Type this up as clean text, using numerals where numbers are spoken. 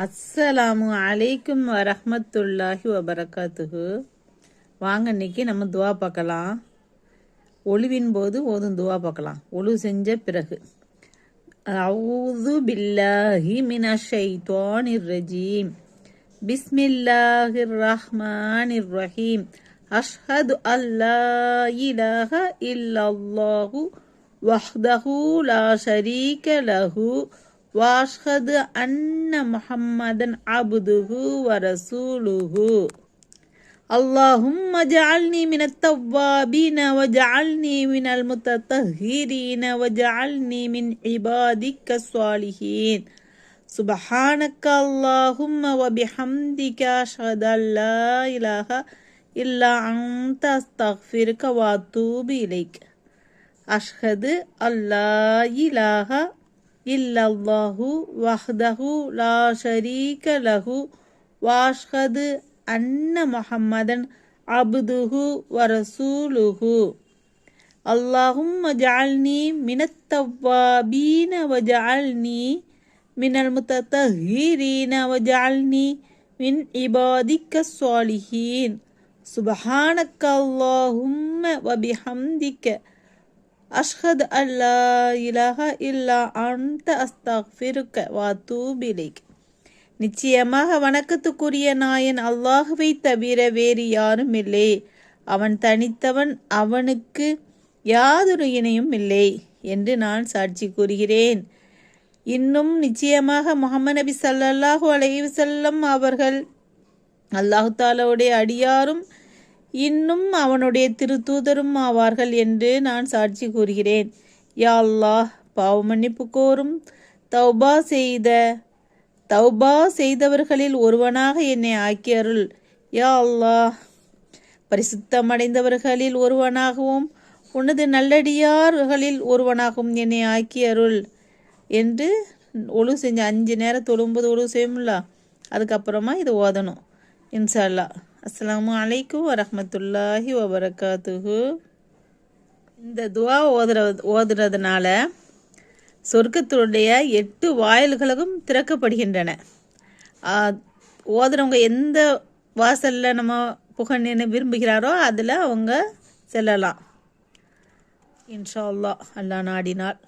அஸ்ஸலாமு அலைக்கும் வரஹ்மத்துல்லாஹி வபரகாத்துஹு. வாங்க இன்னைக்கு நம்ம துவா பார்க்கலாம். ஒழுவின் போது ஓதும் துவா பார்க்கலாம். ஒழு செஞ்ச பிறகு அஊது பில்லாஹி மினஷ் ஷைத்தானிர் ரஜீம். பிஸ்மில்லாஹிர் ரஹ்மானிர் ரஹீம். அஷ்ஹது அல்லா இலாஹ இல்லல்லாஹு வஹ்தஹு லா ஷரீக லஹு வாஷ்ஹது அன்ன முஹம்மதன் அப்துஹு வரசூலுஹு. اللهم اجعلني من التوابين واجعلني من المتطهرين واجعلني من عبادك الصالحين. سبحانك اللهم وبحمدك أشهد أن لا إله إلا أنت أستغفرك وأتوب إليك. أشهد أن لا إله إلا الله وحده لا شريك له وأشهد أن محمدا عبده ورسوله. اللهم اجعلني من التوابين واجعلني من المتطهرين واجعلني من عبادك الصالحين. سبحانك اللهم وبحمدك أشهد أن لا إله إلا أنت أستغفرك وأتوب إليك. நிச்சயமாக வணக்கத்துக்குரிய நாயன் அல்லாஹுவை தவிர வேறு யாரும் இல்லை. அவன் தனித்தவன், அவனுக்கு யாதொரு இணையும் இல்லை என்று நான் சாட்சி கூறுகிறேன். இன்னும் நிச்சயமாக முஹம்மது நபி ஸல்லல்லாஹு அலைஹி வஸல்லம் அவர்கள் அல்லாஹு தஆலாவுடைய அடியாரும் இன்னும் அவனுடைய திருத்தூதரும் ஆவார்கள் என்று நான் சாட்சி கூறுகிறேன். யா அல்லாஹ், பாவ மன்னிப்பு கோரும் தௌபா செய்தவர்களில் ஒருவனாக என்னை ஆக்கி அருள். யா அல்லாஹ், பரிசுத்தமடைந்தவர்களில் ஒருவனாகவும் உனது நல்லடியார்களில் ஒருவனாகவும் என்னை ஆக்கி அருள் என்று ஒழு செஞ்ச 5 நேரம் தொழும்போது ஒழு செய்யும்ல, அதுக்கப்புறமா இது ஓதணும் இன்ஷா அல்லாஹ். அஸ்ஸலாமு அலைக்கும் வரஹ்மத்துல்லாஹி வபரகாத்துஹு. இந்த துவா ஓதுறதுனால சொர்க்கத்துடைய 8 வாயில்களும் திறக்கப்படுகின்றன. ஓதுறவங்க எந்த வாசலில் நம்ம புகழ்னு விரும்புகிறாரோ அதில் அவங்க செல்லலாம் இன்ஷா அல்லாஹ், அல்லாஹ் நாடினால்.